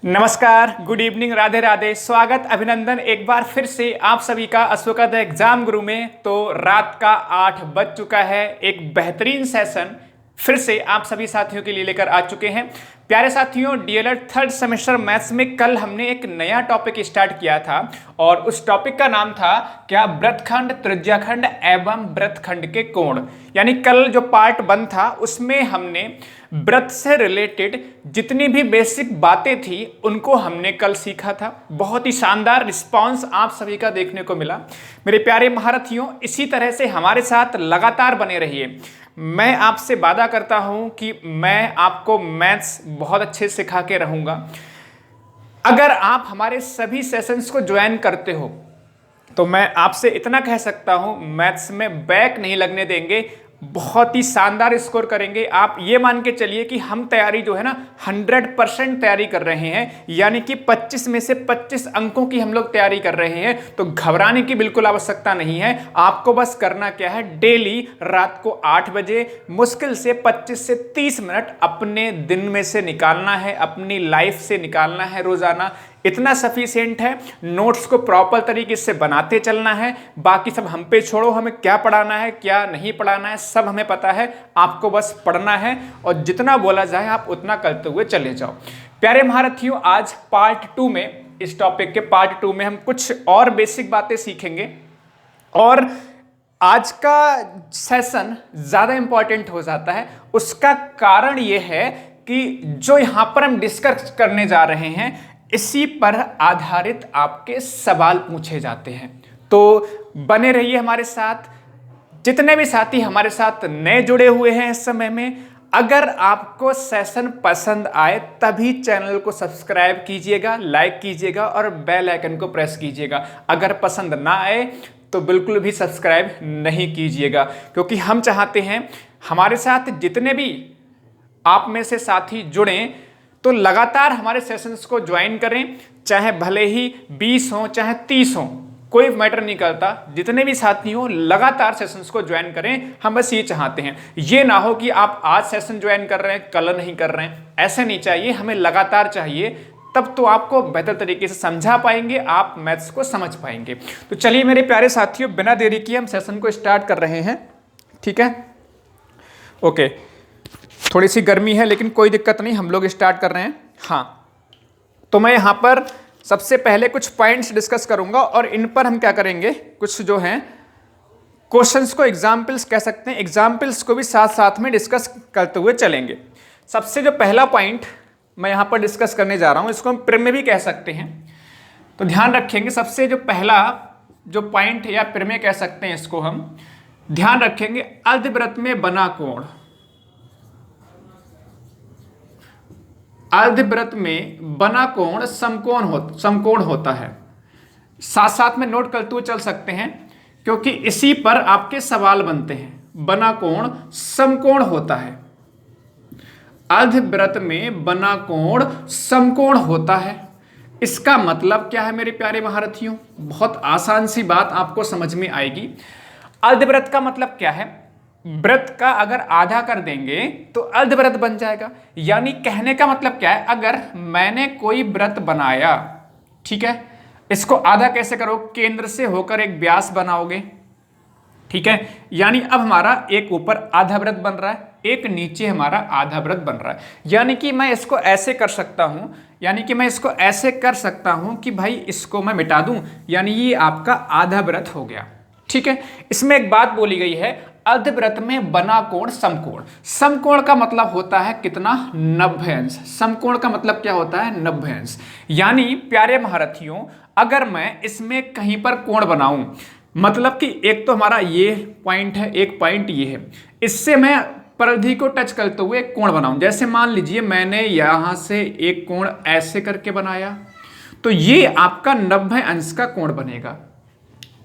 नमस्कार, good evening, Radhe Radhe. स्वागत, अभिनंदन एक बार फिर से आप सभी का अशोका द एग्जाम गुरु में। तो रात का 8 बज चुका है। एक बेहतरीन सेशन फिर से आप सभी साथियों के लिए लेकर आ चुके हैं। प्यारे साथियों, डीएलएड थर्ड सेमेस्टर मैथ्स में कल हमने एक नया टॉपिक स्टार्ट किया था और उस टॉपिक का नाम था क्या वृत्तखंड, त्रिज्याखंड एवं वृत्तखंड के कोण। यानी कल जो पार्ट 1 था उसमें हमने वृत्त से रिलेटेड जितनी भी बेसिक बातें थी उनको हमने कल सीखा था। बहुत ही शानदार रिस्पांस आप सभी का देखने को मिला। मेरे प्यारे महारथियों, इसी तरह से हमारे साथ लगातार बने रहिए। मैं आपसे वादा करता हूं कि मैं आपको मैथ्स बहुत अच्छे सिखा के रहूंगा। अगर आप हमारे सभी सेशंस को ज्वाइन करते हो तो मैं आपसे इतना कह सकता हूं, मैथ्स में बैक नहीं लगने देंगे, बहुत ही शानदार स्कोर करेंगे। आप ये मान के चलिए कि हम तैयारी जो है ना 100% तैयारी कर रहे हैं, यानी कि 25 में से 25 अंकों की हम लोग तैयारी कर रहे हैं। तो घबराने की बिल्कुल आवश्यकता नहीं है। आपको बस करना क्या है, डेली रात को 8 बजे मुश्किल से 25 से 30 मिनट अपने दिन में से निकालना है, अपनी लाइफ से निकालना है रोजाना। इतना सफिशिएंट है। नोट्स को प्रॉपर तरीके से बनाते चलना है। बाकी सब हम पे छोड़ो, हमें क्या पढ़ाना है क्या नहीं पढ़ाना है सब हमें पता है। आपको बस पढ़ना है और जितना बोला जाए आप उतना करते हुए चले जाओ। प्यारे महारथियों, आज पार्ट 2 में, इस टॉपिक के पार्ट 2 में हम कुछ और बेसिक बातें सीखेंगे और आज का सेशन ज्यादा इंपॉर्टेंट हो जाता है। उसका कारण यह है कि जो यहां पर हम डिस्कस करने जा रहे हैं इसी पर आधारित आपके सवाल पूछे जाते हैं। तो बने रहिए हमारे साथ। जितने भी साथी हमारे साथ नए जुड़े हुए हैं इस समय में, अगर आपको सेशन पसंद आए तभी चैनल को सब्सक्राइब कीजिएगा, लाइक कीजिएगा और बेल आइकन को प्रेस कीजिएगा। अगर पसंद ना आए तो बिल्कुल भी सब्सक्राइब नहीं कीजिएगा, क्योंकि हम चाहते हैं हमारे साथ जितने भी आप में से साथी जुड़ें तो लगातार हमारे सेशंस को ज्वाइन करें। चाहे भले ही 20 हो चाहे 30 हो, कोई मैटर नहीं करता। जितने भी साथी हो लगातार सेशंस को ज्वाइन करें। हम बस ये चाहते हैं, ये ना हो कि आप आज सेशन ज्वाइन कर रहे हैं कल नहीं कर रहे हैं। ऐसे नहीं चाहिए, हमें लगातार चाहिए। तब तो आपको बेहतर तरीके से समझा पाएंगे, आप मैथ्स को समझ पाएंगे। तो चलिए मेरे प्यारे साथियों, बिना देरी किए हम सेशन को स्टार्ट कर रहे हैं। ठीक है, ओके। थोड़ी सी गर्मी है लेकिन कोई दिक्कत नहीं, हम लोग स्टार्ट कर रहे हैं। हाँ, तो मैं यहाँ पर सबसे पहले कुछ पॉइंट्स डिस्कस करूंगा और इन पर हम क्या करेंगे, कुछ जो हैं क्वेश्चंस को एग्जाम्पल्स कह सकते हैं, एग्जाम्पल्स को भी साथ साथ में डिस्कस करते हुए चलेंगे। सबसे जो पहला पॉइंट मैं यहाँ पर डिस्कस करने जा रहा हूँ, इसको हम प्रमेय भी कह सकते हैं। तो ध्यान रखेंगे, सबसे जो पहला जो पॉइंट या प्रमेय कह सकते हैं, इसको हम ध्यान रखेंगे। अर्धवृत्त में बना कोण, अर्धवृत्त में बना कोण समकोण होता है। साथ साथ में नोट करते हुए चल सकते हैं क्योंकि इसी पर आपके सवाल बनते हैं। बना कोण समकोण होता है, अर्धवृत्त में बना कोण समकोण होता है। इसका मतलब क्या है मेरे प्यारे महारथियों? बहुत आसान सी बात आपको समझ में आएगी। अर्धवृत्त का मतलब क्या है? वृत्त का अगर आधा कर देंगे तो अर्धवृत्त बन जाएगा। यानी कहने का मतलब क्या है, अगर मैंने कोई वृत्त बनाया, ठीक है, इसको आधा कैसे करो, केंद्र से होकर एक व्यास बनाओगे, ठीक है। यानी अब हमारा एक ऊपर आधा वृत्त बन रहा है, एक नीचे हमारा आधा वृत्त बन रहा है। यानी कि मैं इसको ऐसे कर सकता हूं, यानी कि मैं इसको ऐसे कर सकता हूं कि भाई इसको मैं मिटा दूं, यानी ये आपका आधा वृत्त हो गया, ठीक है। इसमें एक बात बोली गई है, अर्धवृत्त में बना कोण समकोण। समकोण का मतलब होता है कितना? 90 अंश। समकोण का मतलब क्या होता है? 90 अंश। यानी प्यारे महारथियों, अगर मैं इसमें कहीं पर कोण बनाऊं, मतलब कि एक तो हमारा ये पॉइंट है, एक पॉइंट ये है, इससे मैं परिधि को टच करते हुए एक कोण बनाऊं। जैसे मान लीजिए मैंने यहां से एक कोण ऐसे करके बनाया, तो ये आपका 90 अंश का कोण बनेगा।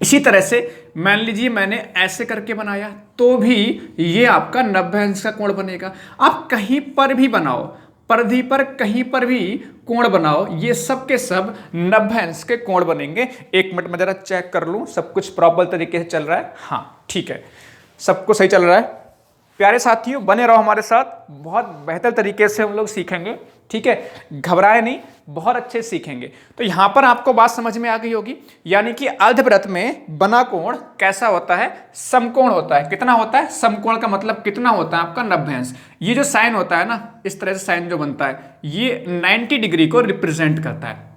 इसी तरह से मान लीजिए मैंने ऐसे करके बनाया तो भी ये आपका 90 अंश का कोण बनेगा। आप कहीं पर भी बनाओ, परिधि पर कहीं पर भी कोण बनाओ, ये सब के सब 90 अंश के कोण बनेंगे। एक मिनट में जरा चेक कर लूं सब कुछ प्रॉपर तरीके से चल रहा है। हाँ ठीक है, सब कुछ सही चल रहा है। प्यारे साथियों बने रहो हमारे साथ, बहुत बेहतर तरीके से हम लोग सीखेंगे। ठीक है, घबराए नहीं, बहुत अच्छे सीखेंगे। तो यहां पर आपको बात समझ में आ गई होगी, यानी कि अर्धवृत्त में बना कोण कैसा होता है, समकोण होता है। कितना होता है, समकोण का मतलब कितना होता है आपका 90 अंश। ये जो साइन होता है ना, इस तरह से साइन जो बनता है ये 90 डिग्री को रिप्रेजेंट करता है।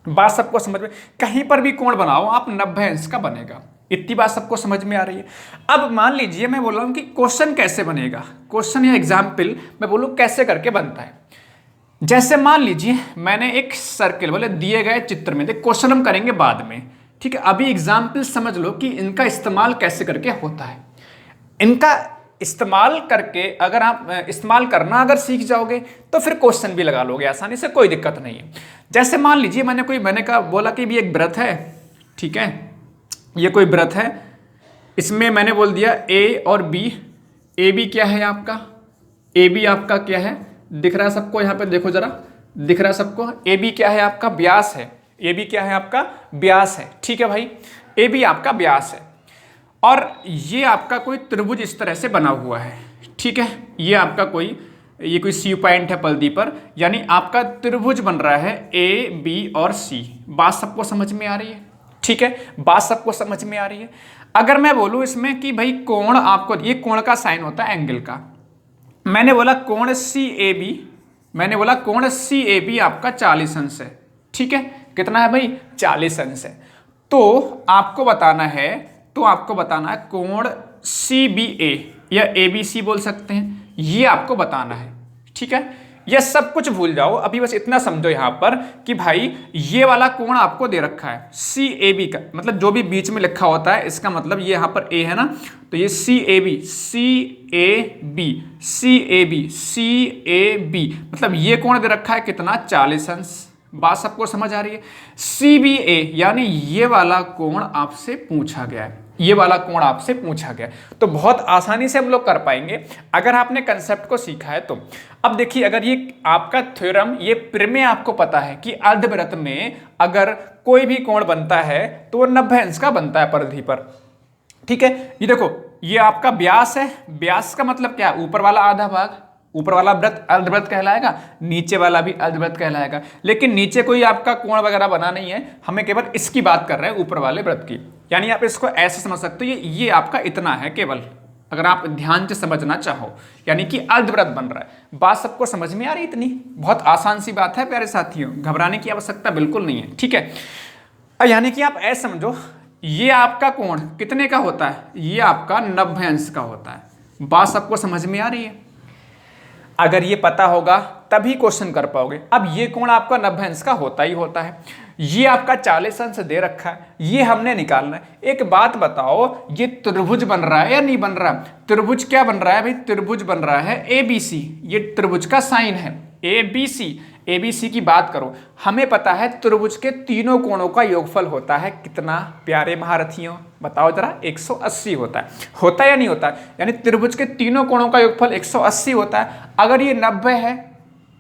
बात सबको समझ में, कहीं पर भी कोण बनाओ आप 90 अंश का बनेगा, इतनी बात सबको समझ में आ रही है। अब मान लीजिए मैं बोल रहा हूं कि क्वेश्चन कैसे बनेगा, क्वेश्चन या एग्जाम्पल मैं बोलूं कैसे करके बनता है। जैसे मान लीजिए मैंने एक सर्किल बोले दिए गए चित्र में, देख क्वेश्चन हम करेंगे बाद में, ठीक है, अभी एग्जाम्पल समझ लो कि इनका इस्तेमाल कैसे करके होता है। इनका इस्तेमाल करके अगर आप इस्तेमाल करना अगर सीख जाओगे तो फिर क्वेश्चन भी लगा लोगे आसानी से, कोई दिक्कत नहीं है। जैसे मान लीजिए मैंने कहा बोला कि भी एक व्रत है, ठीक है, ये कोई व्रत है, इसमें मैंने बोल दिया ए और बी। ए बी क्या है आपका, ए बी आपका क्या है, दिख रहा है सबको, यहाँ पे देखो जरा, दिख रहा है सबको, ए बी क्या है आपका, व्यास है। ए बी क्या है आपका, व्यास है, ठीक है भाई, ए बी आपका व्यास है। और ये आपका कोई त्रिभुज इस तरह से बना हुआ है, ठीक है, ये कोई सी पॉइंट है पलदी पर, यानी आपका त्रिभुज बन रहा है ए बी और सी। बात सबको समझ में आ रही है, ठीक है, बात सबको समझ में आ रही है। अगर मैं बोलूं इसमें कि भाई कोण आपको, ये कोण का साइन होता है एंगल का, मैंने बोला कोण सी ए बी, मैंने बोला कोण सी ए बी आपका 40 अंश है, ठीक है, कितना है भाई 40 अंश है। तो आपको बताना है कोण सी बी ए या ए बी सी बोल सकते हैं, ये आपको बताना है, ठीक है। ये सब कुछ भूल जाओ, अभी बस इतना समझो यहां पर कि भाई ये वाला कोण आपको दे रखा है सी ए बी का, मतलब जो भी बीच में लिखा होता है इसका मतलब ये यहां पर ए है ना, तो ये C A B, C A B, C A B, C A B, मतलब ये कोण दे रखा है कितना 40 अंश। बात सबको समझ आ रही है। सी बी ए यानी ये वाला कोण आपसे पूछा गया है, ये वाला कोण आपसे पूछा गया, तो बहुत आसानी से हम लोग कर पाएंगे अगर आपने कंसेप्ट को सीखा है तो। अब देखिए, अगर ये आपका थ्योरम, ये प्रमेय आपको पता है कि अर्धवृत्त में अगर कोई भी कोण बनता है तो वो 90 अंश का बनता है परिधि पर, ठीक है। ये देखो, ये आपका व्यास है, व्यास का मतलब क्या है, ऊपर वाला आधा भाग, ऊपर वाला वृत्त अर्धवृत्त कहलाएगा, नीचे वाला भी अर्धवृत्त कहलाएगा। लेकिन नीचे कोई आपका कोण वगैरह बना नहीं है, हमें केवल इसकी बात कर रहे हैं, ऊपर वाले वृत्त की। यानी आप इसको ऐसे समझ सकते हो, ये आपका इतना है केवल, अगर आप ध्यान से समझना चाहो, यानी कि अर्धवृत्त बन रहा है। बात सबको समझ में आ रही, इतनी बहुत आसान सी बात है प्यारे साथियों, घबराने की आवश्यकता बिल्कुल नहीं है, ठीक है। यानी कि आप ऐसे समझो, ये आपका कोण कितने का होता है, ये आपका 90 अंश का होता है। बात सबको समझ में आ रही है, अगर ये पता होगा तभी क्वेश्चन कर पाओगे। अब ये कोण आपका 90 अंश का होता ही होता है, ये आपका 40 अंश दे रखा है, ये हमने निकालना है। एक बात बताओ, ये त्रिभुज बन रहा है या नहीं बन रहा, त्रिभुज क्या बन रहा है भाई, त्रिभुज बन रहा है ABC, ये त्रिभुज का साइन है ABC। ABC की बात करो, हमें पता है त्रिभुज के तीनों कोणों का योगफल होता है कितना प्यारे महारथियों, बताओ जरा, 180 होता है या नहीं होता है, यानी त्रिभुज के तीनों कोणों का योगफल 180 होता है। अगर ये 90 है,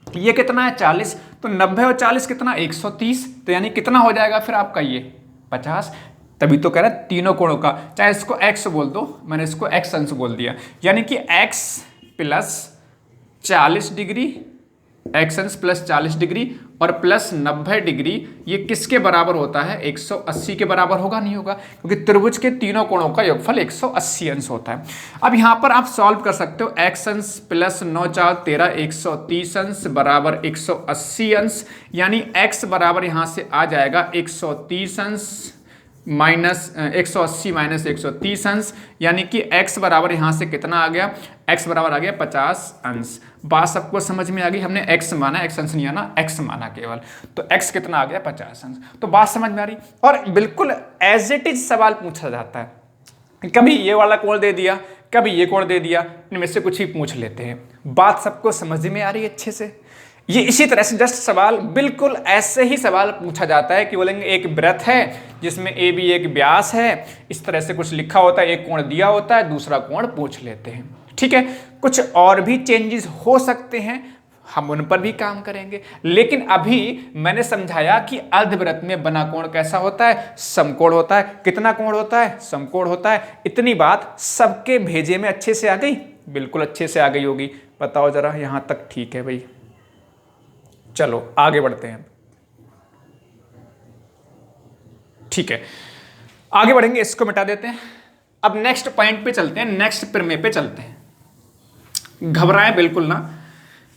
ये कितना है 40, तो 90 और 40 कितना 130, तो यानी कितना हो जाएगा फिर आपका ये 50। तभी तो कह रहा है तीनों कोणों का, चाहे इसको x बोल दो, मैंने इसको x अंश बोल दिया, यानी कि x प्लस 40 डिग्री, x अंश प्लस 40 डिग्री और प्लस 90 डिग्री, ये किसके बराबर होता है, 180 के बराबर होगा, नहीं होगा, क्योंकि त्रिभुज के तीनों कोणों का योगफल 180 अंश होता है। अब यहाँ पर आप सॉल्व कर सकते हो, x अंश प्लस 9 4 13 130 अंश बराबर 180 अंश, यानी x बराबर यहाँ से आ जाएगा 130 अंश माइनस 180 माइनस 130 अंश, यानी कि x बराबर यहाँ से कितना आ गया, x बराबर आ गया 50 अंश। बात सबको समझ में आ गई, हमने x माना, x अंश नहीं आना, x माना केवल, तो x कितना आ गया 50 अंश। तो बात समझ में आ रही, और बिल्कुल एज इट इज सवाल पूछा जाता है, कभी ये वाला कोण दे दिया, कभी ये कोण दे दिया, इनमें से कुछ ही पूछ लेते हैं। बात सबको समझ में आ रही है अच्छे से। ये इसी तरह से जस्ट सवाल बिल्कुल ऐसे ही सवाल पूछा जाता है कि बोलेंगे एक वृत्त है जिसमें ए बी एक व्यास है, इस तरह से कुछ लिखा होता है, एक कोण दिया होता है, दूसरा कोण पूछ लेते हैं, ठीक है। कुछ और भी चेंजेस हो सकते हैं, हम उन पर भी काम करेंगे, लेकिन अभी मैंने समझाया कि अर्धवृत्त में बना कोण कैसा होता है, समकोण होता है। कितना कोण होता है, समकोण होता है। इतनी बात सबके भेजे में अच्छे से आ गई, बिल्कुल अच्छे से आ गई होगी, बताओ जरा, यहां तक ठीक है भाई, चलो आगे बढ़ते हैं। ठीक है, आगे बढ़ेंगे, इसको मिटा देते हैं। अब नेक्स्ट पॉइंट पे चलते हैं, नेक्स्ट प्रमेय पे चलते हैं। घबराएं बिल्कुल ना।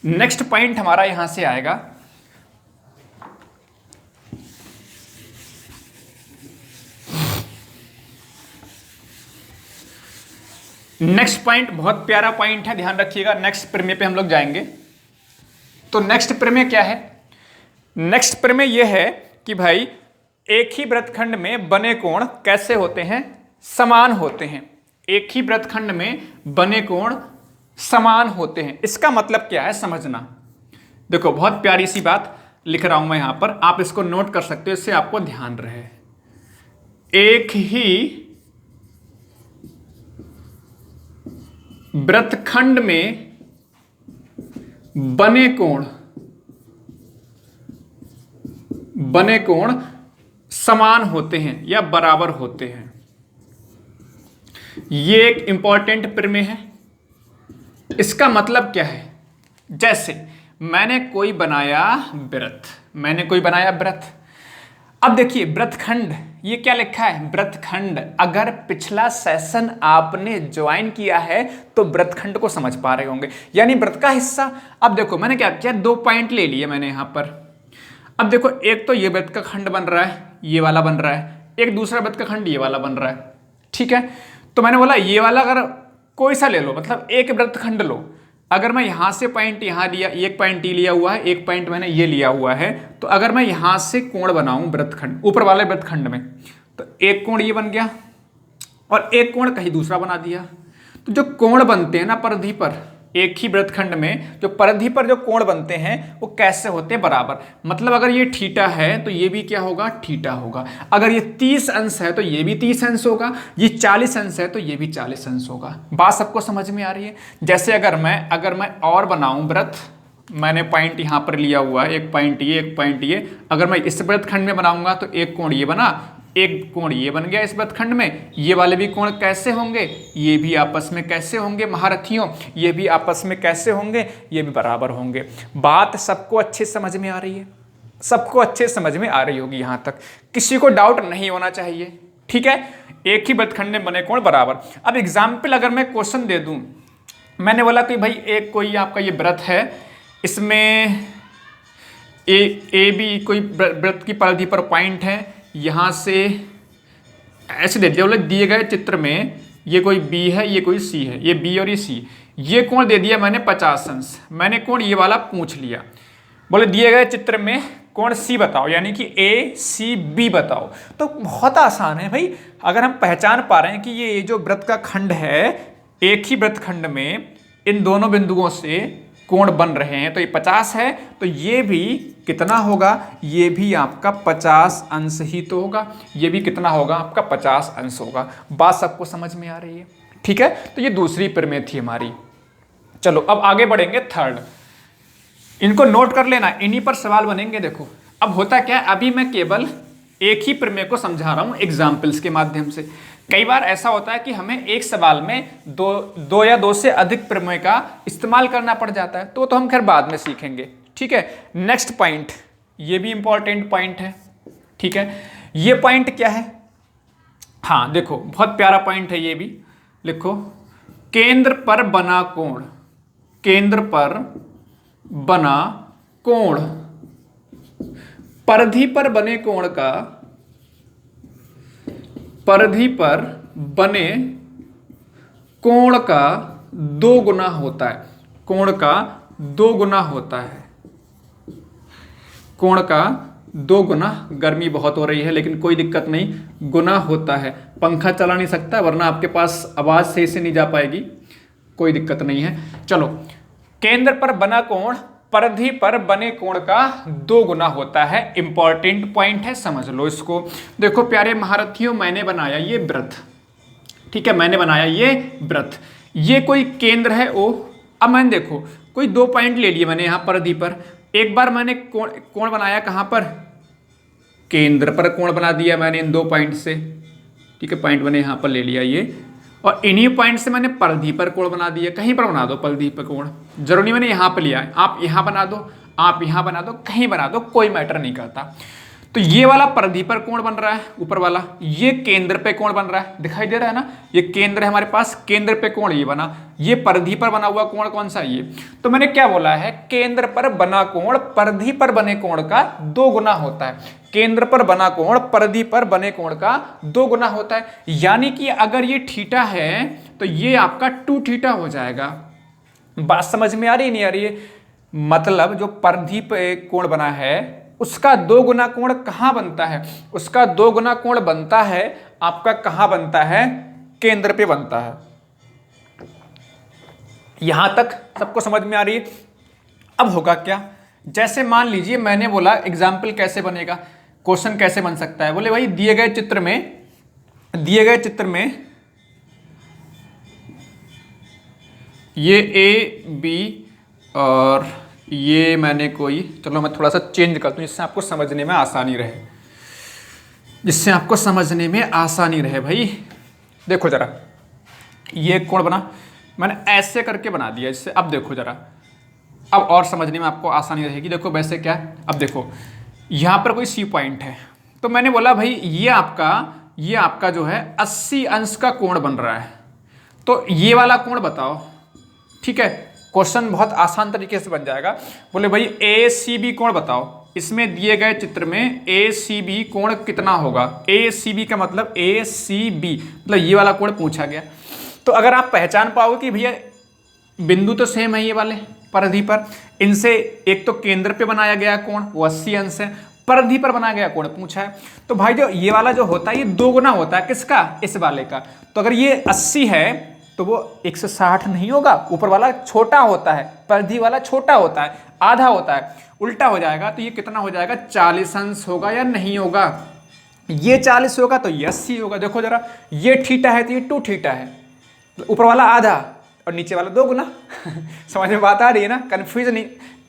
नेक्स्ट पॉइंट हमारा यहां से आएगा नेक्स्ट पॉइंट बहुत प्यारा पॉइंट है, ध्यान रखिएगा। नेक्स्ट प्रमेय पे हम लोग जाएंगे। तो नेक्स्ट प्रमेय क्या है? नेक्स्ट प्रमेय यह है कि भाई एक ही वृत्तखंड में बने कोण कैसे होते हैं? समान होते हैं। एक ही वृत्तखंड में बने कोण समान होते हैं। इसका मतलब क्या है समझना। देखो बहुत प्यारी सी बात लिख रहा हूं मैं यहां पर, आप इसको नोट कर सकते हो, इससे आपको ध्यान रहे। एक ही वृत्तखंड में बने कोण समान होते हैं या बराबर होते हैं। यह एक इंपॉर्टेंट प्रमेय है। इसका मतलब क्या है? जैसे मैंने कोई बनाया वृत्त। अब देखिए वृत्तखंड, ये क्या लिखा है? वृत्तखंड। अगर पिछला सेशन आपने ज्वाइन किया है तो वृत्तखंड को समझ पा रहे होंगे, यानी वृत्त का हिस्सा। अब देखो मैंने क्या किया, 2 पॉइंट ले लिए मैंने यहां पर। अब देखो एक तो ये वृत्त का खंड बन रहा है, ये वाला बन रहा है, एक दूसरा वृत्त का खंड ये वाला बन रहा है। ठीक है, तो मैंने बोला ये वाला अगर कोई सा ले लो, मतलब एक वृत्तखंड लो। अगर मैं यहां से पॉइंट यहां लिया, एक पॉइंट ये लिया हुआ है, एक पॉइंट मैंने ये लिया हुआ है, तो अगर मैं यहां से कोण बनाऊं वृत्तखंड, ऊपर वाले वृत्तखंड में, तो एक कोण ये बन गया और एक कोण कहीं दूसरा बना दिया। तो जो कोण बनते हैं ना परिधि पर, एक ही वृत्तखंड में जो परिधि पर जो कोण बनते हैं वो कैसे होते हैं? बराबर। मतलब अगर ये थीटा है तो ये भी क्या होगा? थीटा होगा। अगर ये 30 अंश है तो ये भी 30 अंश होगा, ये 40 अंश है तो ये भी 40 अंश होगा। बात सबको समझ में आ रही है? जैसे अगर मैं और बनाऊं वृत्त, मैंने पॉइंट यहां पर लिया हुआ है, एक पॉइंट ये, अगर मैं इस वृत्तखंड में बनाऊंगा तो एक कोण ये बना, एक कोण ये बन गया इस वृत्तखंड में। ये वाले भी कोण कैसे होंगे? ये भी आपस में कैसे होंगे महारथियों? ये भी आपस में कैसे होंगे? ये भी बराबर होंगे। बात सबको अच्छे समझ में आ रही है? सबको अच्छे समझ में आ रही होगी यहां तक, किसी को डाउट नहीं होना चाहिए। ठीक है, एक ही वृत्तखंड में बने कोण बराबर। अब एग्जाम्पल अगर मैं क्वेश्चन दे दूं, मैंने बोला कि भाई एक कोई आपका ये वृत्त है, इसमें ए बी कोई वृत्त की परिधि पर पॉइंट है, यहां से ऐसे दे दिया, बोले दिए गए चित्र में ये कोई बी है, ये कोई सी है, ये बी और ये सी, ये कोण दे दिया मैंने 50 अंश। मैंने कोण ये वाला पूछ लिया, बोले दिए गए चित्र में कोण सी बताओ, यानी कि ए सी बी बताओ। तो बहुत आसान है भाई, अगर हम पहचान पा रहे हैं कि ये जो वृत्त का खंड है, एक ही वृत्त खंड में इन दोनों बिंदुओं से कोण बन रहे हैं, तो ये 50 है, तो ये भी कितना होगा? ये भी आपका 50 अंश ही तो होगा। ये भी कितना होगा? आपका 50 अंश होगा। बात सबको समझ में आ रही है? ठीक है, तो ये दूसरी प्रमेय थी हमारी। चलो अब आगे बढ़ेंगे थर्ड। इनको नोट कर लेना, इन्हीं पर सवाल बनेंगे। देखो अब होता क्या है, अभी मैं केवल एक ही प्रमेय को समझा रहा हूं एग्जाम्पल्स के माध्यम से। कई बार ऐसा होता है कि हमें एक सवाल में दो या दो से अधिक प्रमेय का इस्तेमाल करना पड़ जाता है, तो हम खैर बाद में सीखेंगे। ठीक है, नेक्स्ट पॉइंट, ये भी इंपॉर्टेंट पॉइंट है। ठीक है, ये पॉइंट क्या है? हाँ देखो बहुत प्यारा पॉइंट है ये भी, लिखो केंद्र पर बना कोण, केंद्र पर बना कोण, परिधि पर बने कोण का, परिधि पर बने कोण का 2 गुना होता है। कोण का 2 गुना होता है। कोण का 2 गुना, गर्मी बहुत हो रही है लेकिन कोई दिक्कत नहीं, गुना होता है। पंखा चला नहीं सकता वरना आपके पास आवाज सही से नहीं जा पाएगी, कोई दिक्कत नहीं है। चलो, केंद्र पर बना कोण परिधि पर बने कोण का 2 गुना होता है। इंपॉर्टेंट पॉइंट है, समझ लो इसको। देखो प्यारे महारथियों, मैंने बनाया ये वृत्त, ठीक है, मैंने बनाया ये वृत्त, ये कोई केंद्र है ओ। अब मैंने देखो कोई 2 पॉइंट ले लिए मैंने यहां परिधि पर। एक बार मैंने कोण बनाया कहां पर? केंद्र पर कोण बना दिया मैंने इन 2 पॉइंट से। ठीक है, पॉइंट मैंने यहां पर ले लिया ये, और इन्हीं पॉइंट से मैंने परिधि पर कोण बना दिया। कहीं पर बना दो परिधि पर कोण, जरूरी मैंने यहां पर लिया है, आप यहां बना दो। आप यहाँ बना दो, कहीं बना दो, कोई मैटर नहीं करता। तो ये वाला परिधि पर कोण बन रहा है ऊपर वाला, ये केंद्र पे कोण बन रहा है, दिखाई दे रहा है ना, ये केंद्र है हमारे पास, केंद्र पे कोण ये बना, ये परिधि पर बना हुआ कोण कौन सा, ये। तो मैंने क्या बोला है, केंद्र पर बना कोण परिधि पर बने कोण का 2 गुना होता है। केंद्र पर बना कोण परिधि पर बने कोण का 2 गुना होता है। यानी कि अगर ये थीटा है तो ये आपका 2 थीटा हो जाएगा। बात समझ में आ रही है नहीं आ रही है? मतलब जो परिधि पे कोण बना है उसका 2 गुना कोण कहां बनता है, उसका 2 गुना कोण बनता है आपका, कहां बनता है, केंद्र पे बनता है। यहां तक सबको समझ में आ रही है? अब होगा क्या, जैसे मान लीजिए मैंने बोला एग्जाम्पल कैसे बनेगा, क्वेश्चन कैसे बन सकता है, बोले भाई दिए गए चित्र में ये ए बी और ये मैंने कोई, चलो मैं थोड़ा सा चेंज करता हूं जिससे आपको समझने में आसानी रहे, भाई देखो जरा, ये कोण बना, मैंने ऐसे करके बना दिया इससे। अब देखो जरा, अब और समझने में आपको आसानी रहेगी। देखो वैसे क्या है, अब देखो यहां पर कोई सी पॉइंट है, तो मैंने बोला भाई ये आपका जो है 80 अंश का कोण बन रहा है, तो ये वाला कोण बताओ। ठीक है, क्वेश्चन बहुत आसान तरीके से बन जाएगा। बोले भाई ए सी बी कोण बताओ, इसमें दिए गए चित्र में ए सी बी कोण कितना होगा। ए सी बी का मतलब ए सी बी मतलब ये वाला कोण पूछा गया। तो अगर आप पहचान पाओगे कि भैया बिंदु तो सेम है ये वाले परिधि पर, इनसे एक तो केंद्र पे बनाया गया कोण वो 80 अंश है, परिधि पर बनाया गया कोण पूछा है, तो भाई जो ये वाला जो होता है ये 2 गुना होता है किसका, इस वाले का। तो अगर ये 80 है तो वो 160 नहीं होगा, ऊपर वाला छोटा होता है, परिधि वाला छोटा होता है, आधा होता है, उल्टा हो जाएगा। तो ये कितना हो जाएगा, 40 अंश होगा या नहीं होगा, ये 40 होगा तो ये 80 होगा। देखो जरा, ये थीटा है तो ये 2 थीटा है, ऊपर वाला आधा और नीचे वाला 2 गुना। समझ में बात आ रही है ना?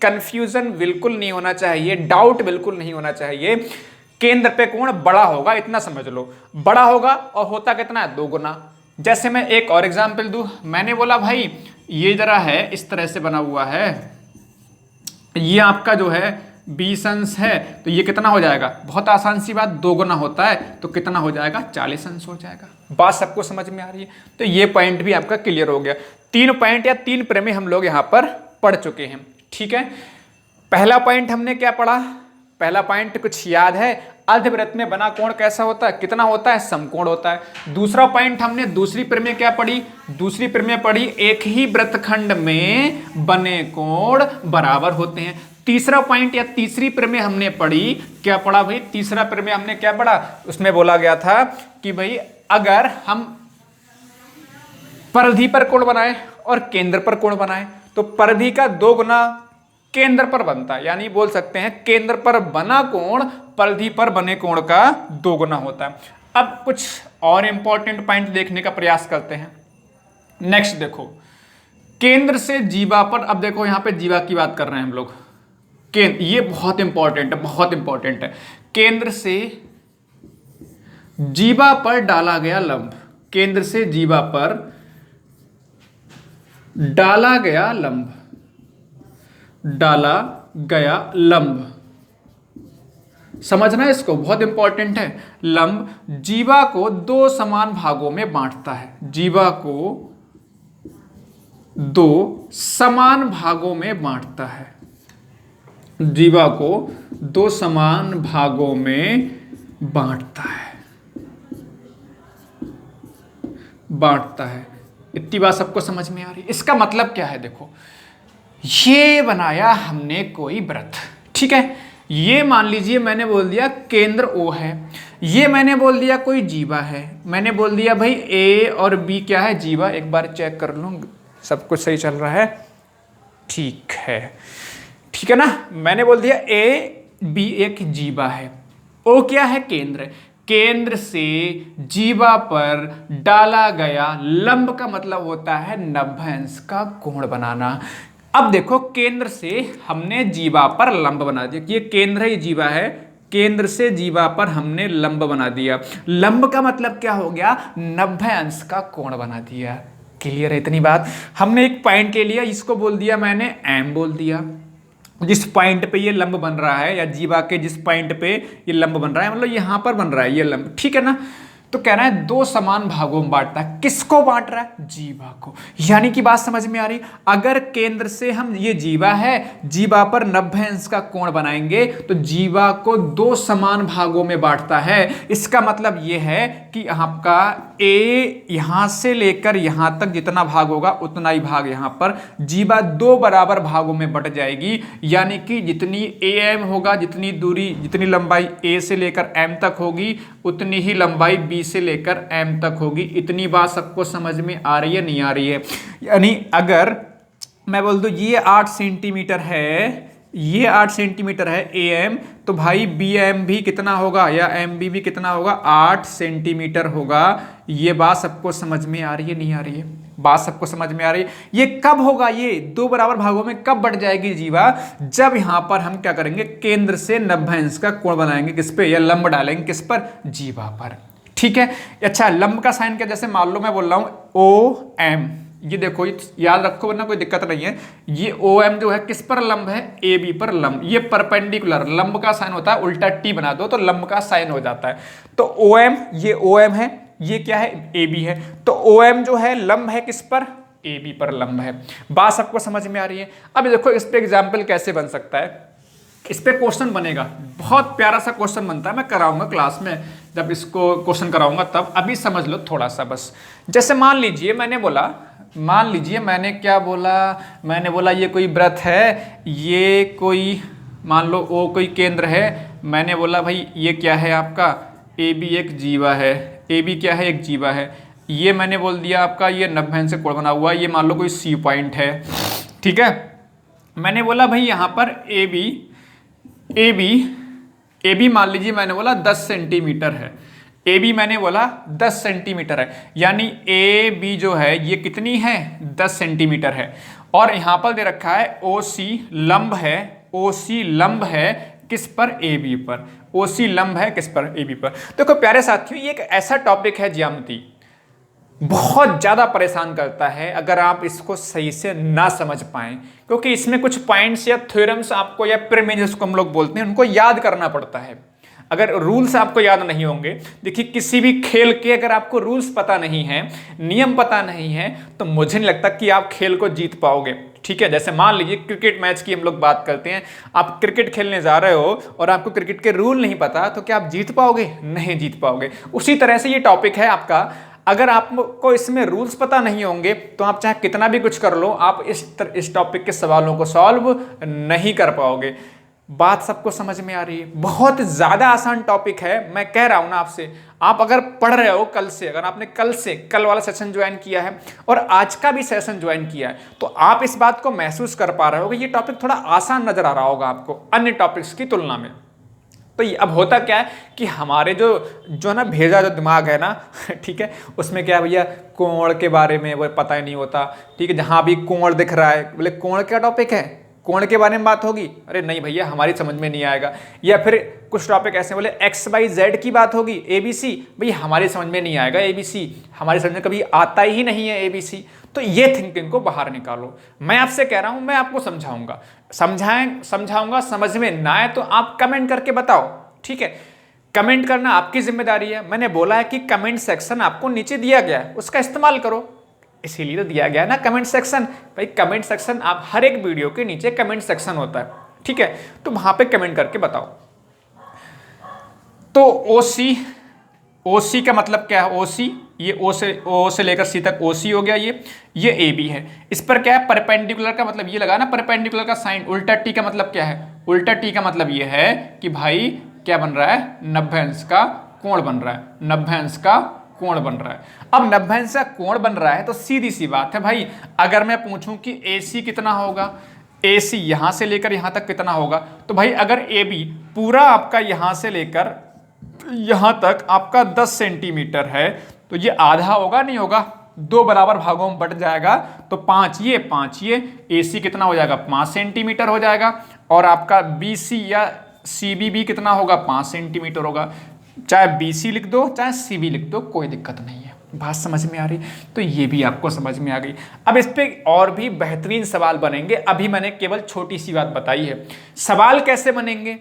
कंफ्यूजन बिल्कुल नहीं होना चाहिए, डाउट बिल्कुल नहीं होना चाहिए। केंद्र पे कोण बड़ा होगा, इतना समझ लो, बड़ा होगा, और होता कितना है, 2 गुना। जैसे मैं एक और एग्जाम्पल दूं, मैंने बोला भाई ये जरा है इस तरह से बना हुआ है, ये आपका जो है 20 अंश है, तो ये कितना हो जाएगा, बहुत आसान सी बात, 2 गुना होता है तो कितना हो जाएगा, 40 अंश हो जाएगा। बात सबको समझ में आ रही है? तो ये पॉइंट भी आपका क्लियर हो गया। 3 पॉइंट या 3 प्रमेय हम लोग यहाँ पर पढ़ चुके हैं। ठीक है, पहला पॉइंट हमने क्या पढ़ा, पहला पॉइंट कुछ याद है, अर्धवृत्त में बना कोण कैसा होता है, कितना होता है, समकोण होता है। दूसरा पॉइंट हमने दूसरी प्रमेय क्या पढ़ी, दूसरी प्रमेय पढ़ी एक ही वृत्तखंड में बने कोण बराबर होते हैं। तीसरा पॉइंट या तीसरी प्रमेय हमने पढ़ी, क्या पढ़ा भाई, तीसरा प्रमेय हमने क्या पढ़ा, उसमें बोला गया था कि भाई अगर हम परिधि पर कोण बनाए और केंद्र पर कोण बनाए तो परिधि का 2 गुना केंद्र पर बनता है, यानी बोल सकते हैं केंद्र पर बना कोण परिधि पर बने कोण का 2 गुना होता है। अब कुछ और इंपॉर्टेंट पॉइंट देखने का प्रयास करते हैं। नेक्स्ट देखो, केंद्र से जीवा पर, अब देखो यहां पे जीवा की बात कर रहे हैं हम लोग, ये बहुत इंपॉर्टेंट है, बहुत इंपॉर्टेंट है। केंद्र से जीवा पर डाला गया लंब, केंद्र से जीवा पर डाला गया लंब, समझना इसको, बहुत इंपॉर्टेंट है। लंब जीवा को 2 समान भागों में बांटता है, जीवा को 2 समान भागों में बांटता है, जीवा को 2 समान भागों में बांटता है। इतनी बात सबको समझ में आ रही है? इसका मतलब क्या है, देखो ये बनाया हमने कोई वृत्त, ठीक है, ये मान लीजिए मैंने बोल दिया केंद्र O है, ये मैंने बोल दिया कोई जीवा है, मैंने बोल दिया भाई A और B क्या है, जीवा। एक बार चेक कर लूं सब कुछ सही चल रहा है, ठीक है ना। मैंने बोल दिया A B एक जीवा है, O क्या है, केंद्र। केंद्र से जीवा पर डाला गया लंब का मतलब होता है 90 अंश का कोण बनाना। अब देखो केंद्र से हमने जीवा पर लंब बना दिया, ये केंद्र ही जीवा है, केंद्र से जीवा पर हमने लंब बना दिया। लंब का मतलब क्या हो गया, 90 अंश का कोण बना दिया। क्लियर है इतनी बात? हमने एक पॉइंट ले लिया, इसको बोल दिया मैंने M बोल दिया, जिस पॉइंट पे ये लंब बन रहा है, या जीवा के जिस पॉइंट पे ये लंब बन रहा है, मतलब यहां पर बन रहा है ये लंब, ठीक है ना। तो कह रहा है दो समान भागों में बांटता है। किसको बांट रहा है? जीवा को। यानी कि बात समझ में आ रही। अगर केंद्र से हम, ये जीवा है, जीवा पर 90 अंश का कोण बनाएंगे तो जीवा को दो समान भागों में बांटता है। इसका मतलब ये है कि आपका ए यहां से लेकर यहां तक जितना भाग होगा उतना ही भाग यहां पर जीवा दो बराबर भागों में बट जाएगी। यानी कि जितनी एम होगा, जितनी दूरी, जितनी लंबाई ए से लेकर एम तक होगी, उतनी ही लंबाई बी से लेकर एम तक होगी। इतनी बात सबको समझ में आ रही है, नहीं आ रही है? यानी अगर मैं बोल दूं ये 8 सेंटीमीटर है, ये 8 सेंटीमीटर है ए एम, तो भाई बी एम भी कितना होगा, या एम बी भी कितना होगा? 8 सेंटीमीटर होगा। ये बात सबको समझ में आ रही है, नहीं आ रही है? बात सबको समझ में आ रही है। ये कब होगा? ये दो बराबर भागों में कब बढ़ जाएगी जीवा? जब यहां पर हम क्या करेंगे, केंद्र से 90 अंश का कोण बनाएंगे। किस पे? या लंब डालेंगे। किस पर? जीवा पर। ठीक है। अच्छा, लंब का साइन क्या? जैसे मान लो मैं बोल रहा हूं ओ एम, ये देखो, याद रखो वरना कोई दिक्कत नहीं है। ये ओ एम जो है किस पर लंब है? ए बी पर लंब। ये परपेंडिकुलर, लंब का साइन होता है उल्टा टी बना दो तो लंब का साइन हो जाता है। तो ओ एम, ये ओ एम है, ये क्या है? ए बी है। तो ओ एम जो है लंब है किस पर? ए बी पर लंब है। बात सबको समझ में आ रही है? अब देखो इस पे एग्जाम्पल कैसे बन सकता है। इस पे क्वेश्चन बनेगा, बहुत प्यारा सा क्वेश्चन बनता है, मैं कराऊंगा क्लास में, जब इसको क्वेश्चन कराऊंगा तब। अभी समझ लो थोड़ा सा बस। जैसे मान लीजिए मैंने बोला, मान लीजिए मैंने क्या बोला, मैंने बोला ये कोई वृत्त है, ये कोई मान लो ओ कोई केंद्र है। मैंने बोला भाई ये क्या है आपका? ए बी एक जीवा है। ए बी क्या है? एक जीवा है। ये मैंने बोल दिया आपका ये 90 अंश से कोण बना हुआ है। ये मान लो कोई सी पॉइंट है, ठीक है। मैंने बोला भाई यहाँ पर ए बी मान लीजिए मैंने बोला 10 सेंटीमीटर है। ए बी मैंने बोला 10 सेंटीमीटर है, यानी ए बी जो है ये कितनी है? 10 सेंटीमीटर है। और यहां पर दे रखा है ओ सी लंब है, ओ सी लंब है किस पर? ए बी पर। ओ सी लंब है किस पर? ए बी पर। देखो प्यारे साथियों, ये एक ऐसा टॉपिक है ज्यामिति, बहुत ज्यादा परेशान करता है अगर आप इसको सही से ना समझ पाएं, क्योंकि इसमें कुछ पॉइंट्स या थ्योरम्स आपको, या प्रीमिस जिसको हम लोग बोलते हैं, उनको याद करना पड़ता है। अगर रूल्स आपको याद नहीं होंगे, देखिए किसी भी खेल के अगर आपको रूल्स पता नहीं है, नियम पता नहीं है, तो मुझे नहीं लगता कि आप खेल को जीत पाओगे। ठीक है, जैसे मान लीजिए क्रिकेट मैच की हम लोग बात करते हैं, आप क्रिकेट खेलने जा रहे हो और आपको क्रिकेट के रूल नहीं पता, तो क्या आप जीत पाओगे? नहीं जीत पाओगे। उसी तरह से ये टॉपिक है आपका, अगर आपको इसमें रूल्स पता नहीं होंगे तो आप चाहे कितना भी कुछ कर लो, आप इस टॉपिक के सवालों को सॉल्व नहीं कर पाओगे। बात सबको समझ में आ रही है? बहुत ज्यादा आसान टॉपिक है, मैं कह रहा हूं ना आपसे। आप अगर पढ़ रहे हो कल से, अगर आपने कल वाला सेशन ज्वाइन किया है और आज का भी सेशन ज्वाइन किया है, तो आप इस बात को महसूस कर पा रहे हो कि ये टॉपिक थोड़ा आसान नजर आ रहा होगा आपको अन्य टॉपिक्स की तुलना में। तो अब होता क्या है कि हमारे जो ना भेजा जो दिमाग है ना ठीक है, उसमें क्या है भैया, कोण के बारे में वो पता ही नहीं होता। ठीक है, जहां भी कोण दिख रहा है, बोले कोण क्या टॉपिक है, कोण के बारे में बात होगी, अरे नहीं भैया हमारी समझ में नहीं आएगा। या फिर कुछ टॉपिक ऐसे बोले एक्स वाई जेड की बात होगी, एबीसी, भैया हमारी समझ में नहीं आएगा एबीसी, हमारी समझ में कभी आता ही नहीं है एबीसी। तो ये थिंकिंग को बाहर निकालो। मैं आपसे कह रहा हूं, मैं आपको समझाऊंगा, समझ में ना आए तो आप कमेंट करके बताओ। ठीक है, कमेंट करना आपकी जिम्मेदारी है। मैंने बोला है कि कमेंट सेक्शन आपको नीचे दिया गया है, उसका इस्तेमाल करो, इसीलिए तो दिया गया है ना कमेंट सेक्शन। भाई कमेंट सेक्शन, आप हर एक वीडियो के नीचे कमेंट सेक्शन होता है, ठीक है, तो वहां पे कमेंट करके बताओ। तो ओसी का मतलब क्या है? ओसी, ये ओ से लेकर सी तक ओसी हो गया, ये ए बी है। इस पर क्या है? परपेंडिकुलर का मतलब ये लगा ना, परपेंडिकुलर का साइन। उल्टा टी का मतलब क्या है? उल्टा टी का मतलब ये है कि भाई क्या बन रहा है? 90 अंश का कोण बन रहा है, 90 अंश का कोण बन रहा है। अब 90 अंश का कोण बन रहा है तो सीधी सी बात है भाई, अगर मैं पूछूं कि AC कितना होगा, AC यहां से लेकर यहां तक कितना होगा, तो भाई अगर AB पूरा आपका यहां से लेकर यहां तक आपका 10 सेंटीमीटर है, तो ये आधा होगा नहीं होगा? दो बराबर भागों में बट जाएगा, तो 5 ये AC कितना हो जाएगा? 5 सेंटीमीटर हो जाएगा। और आपका BC या CB भी कितना होगा? 5 सेंटीमीटर होगा। चाहे BC लिख दो चाहे CB लिख दो, कोई दिक्कत नहीं है। बात समझ में आ रही? तो ये भी आपको समझ में आ गई। अब इस पे और भी बेहतरीन सवाल बनेंगे, अभी मैंने केवल छोटी सी बात बताई है। सवाल कैसे बनेंगे,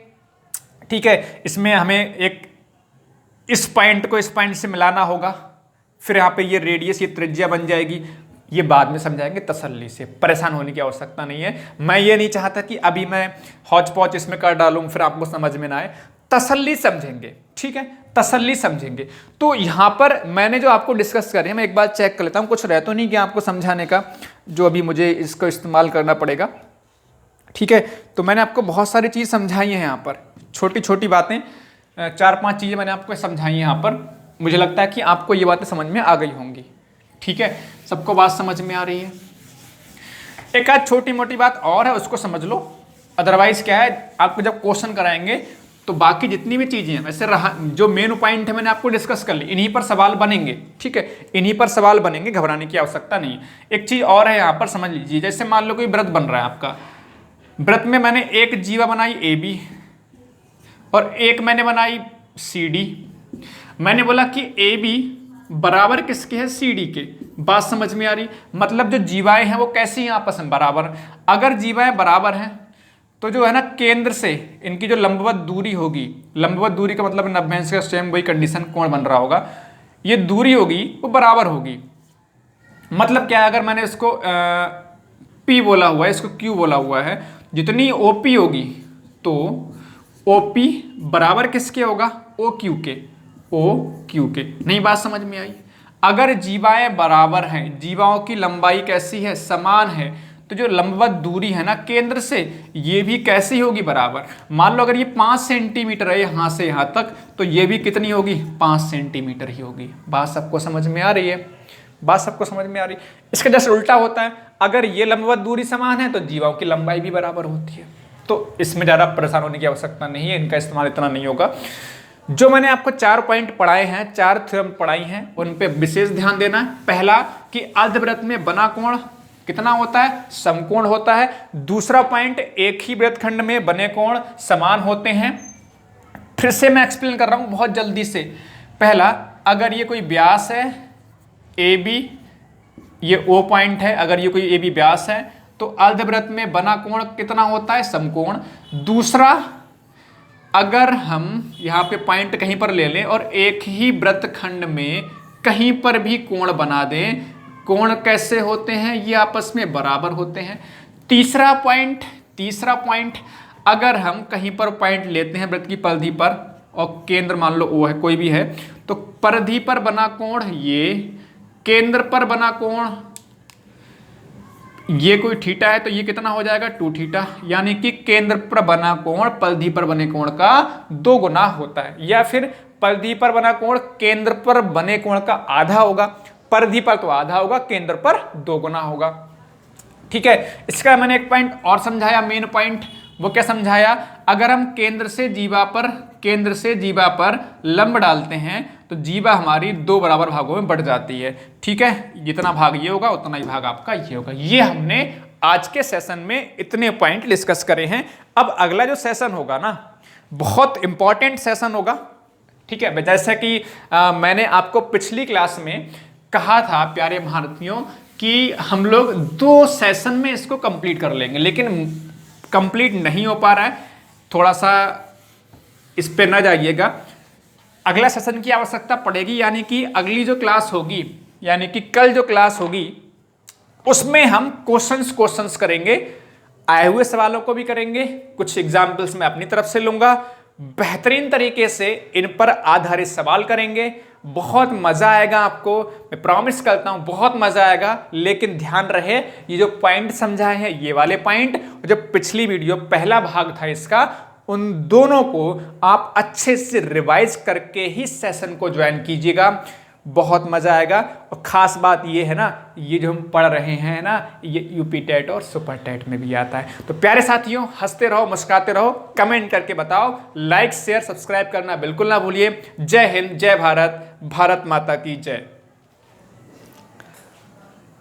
ठीक है, इसमें हमें एक इस पॉइंट को इस पॉइंट से मिलाना होगा, फिर यहाँ पे ये रेडियस, ये त्रिज्या बन जाएगी, ये बाद में समझाएंगे तसल्ली से, परेशान होने की आवश्यकता नहीं है। मैं ये नहीं चाहता कि अभी मैं हौच पौच इसमें कर डालूं फिर आपको समझ में ना आए, तसल्ली समझेंगे, ठीक है, तसल्ली समझेंगे। तो यहाँ पर मैंने जो आपको डिस्कस करी है, मैं एक बार चेक कर लेता हूँ, कुछ रह तो नहीं कि आपको समझाने का जो अभी मुझे इसको इस्तेमाल करना पड़ेगा, ठीक है। तो मैंने आपको बहुत सारी चीज़ समझाई है यहाँ पर, छोटी छोटी बातें, 4-5 चीज़ें मैंने आपको समझाई हैं यहाँ पर। मुझे लगता है कि आपको ये बातें समझ में आ गई होंगी, ठीक है, सबको बात समझ में आ रही है। एक आध छोटी मोटी बात और है, उसको समझ लो, अदरवाइज क्या है, आपको जब क्वेश्चन कराएंगे तो बाकी जितनी भी चीज़ें हैं, वैसे जो मेन पॉइंट है मैंने आपको डिस्कस कर ली, इन्हीं पर सवाल बनेंगे, ठीक है, इन्हीं पर सवाल बनेंगे, घबराने की आवश्यकता नहीं। एक चीज़ और है यहाँ पर समझ लीजिए, जैसे मान लो कोई व्रत बन रहा है आपका, व्रत में मैंने एक जीवा बनाई AB और एक मैंने बनाई CD। मैंने बोला कि AB बराबर किसके है, CD के। बात समझ में आ रही? मतलब जो जीवाएं हैं वो कैसी हैं आपस में, बराबर। अगर जीवाएं बराबर हैं तो जो है ना, केंद्र से इनकी जो लंबवत दूरी होगी, लंबवत दूरी का मतलब 90 अंश का सेम वही कंडीशन कोण बन रहा होगा, ये दूरी होगी वो बराबर होगी। मतलब क्या है, अगर मैंने इसको P बोला हुआ है, इसको Q बोला हुआ है, जितनी OP होगी तो OP बराबर किसके होगा, OQ के, OQ के। नहीं बात समझ में आई? अगर जीवाएं बराबर हैं, जीवाओं की लंबाई कैसी है, समान है, तो जो लंबवत दूरी है ना केंद्र से, ये भी कैसी होगी, बराबर। मान लो अगर ये 5 सेंटीमीटर है यहाँ से यहाँ तक, तो ये भी कितनी होगी, 5 सेंटीमीटर ही होगी। बात सबको समझ में आ रही है? बात सबको समझ में आ रही है? इसका जैसे उल्टा होता है, अगर ये लंबवत दूरी समान है तो जीवाओं की लंबाई भी बराबर होती है। तो इसमें ज़्यादा परेशान होने की आवश्यकता नहीं है, इनका इस्तेमाल इतना नहीं होगा। जो मैंने आपको 4 पॉइंट पढ़ाए हैं, 4 थ्योरम पढ़ाई हैं, उन पे विशेष ध्यान देना है। पहला कि अर्धवृत्त में बना कोण कितना होता है, समकोण होता है। दूसरा पॉइंट, एक ही वृत्तखंड में बने कोण समान होते हैं। फिर से मैं एक्सप्लेन कर रहा हूं बहुत जल्दी से। पहला, अगर ये कोई व्यास है AB, ये O पॉइंट है, अगर ये कोई AB व्यास है तो अर्धवृत्त में बना कोण कितना होता है, समकोण। दूसरा, अगर हम यहाँ पे पॉइंट कहीं पर ले लें और एक ही वृत्तखंड में कहीं पर भी कोण बना दें, कोण कैसे होते हैं, ये आपस में बराबर होते हैं। तीसरा पॉइंट, अगर हम कहीं पर पॉइंट लेते हैं वृत्त की परिधि पर और केंद्र मान लो O है, कोई भी है, तो परिधि पर बना कोण ये, केंद्र पर बना कोण ये कोई थीटा है तो ये कितना हो जाएगा, 2 थीटा। यानी कि केंद्र पर बना कोण परिधि पर बने कोण का 2 गुना होता है, या फिर परिधि पर बना कोण केंद्र पर बने कोण का आधा होगा। परिधि पर तो आधा होगा, केंद्र पर 2 गुना होगा, ठीक है। इसका मैंने एक पॉइंट और समझाया, मेन पॉइंट। वो क्या समझाया, अगर हम केंद्र से जीवा पर लंब डालते हैं तो जीवा हमारी 2 बराबर भागों में बढ़ जाती है, ठीक है। जितना भाग ये होगा उतना ही भाग आपका ये होगा। ये हमने आज के सेशन में इतने पॉइंट डिस्कस करे हैं। अब अगला जो सेशन होगा ना, बहुत इंपॉर्टेंट सेशन होगा, ठीक है। जैसा कि मैंने आपको पिछली क्लास में कहा था प्यारे भारतीयों कि हम लोग 2 सेशन में इसको कंप्लीट कर लेंगे, लेकिन कंप्लीट नहीं हो पा रहा है, थोड़ा सा इस पे न जाइएगा। अगला सेशन की आवश्यकता पड़ेगी, यानी कि अगली जो क्लास होगी, यानी कि कल जो क्लास होगी, उसमें हम क्वेश्चंस करेंगे, आए हुए सवालों को भी करेंगे, कुछ एग्जाम्पल्स मैं अपनी तरफ से लूंगा, बेहतरीन तरीके से इन पर आधारित सवाल करेंगे। बहुत मजा आएगा आपको, मैं प्रॉमिस करता हूं बहुत मजा आएगा। लेकिन ध्यान रहे, ये जो पॉइंट समझाए हैं, ये वाले पॉइंट, जो पिछली वीडियो पहला भाग था इसका, उन दोनों को आप अच्छे से रिवाइज करके ही सेशन को ज्वाइन कीजिएगा, बहुत मजा आएगा। और खास बात ये है ना, ये जो हम पढ़ रहे हैं ना, ये यूपी टेट और सुपर टेट में भी आता है। तो प्यारे साथियों, हंसते रहो, मुस्कुराते रहो, कमेंट करके बताओ, लाइक शेयर सब्सक्राइब करना बिल्कुल ना भूलिए। जय हिंद, जय भारत, भारत माता की जय।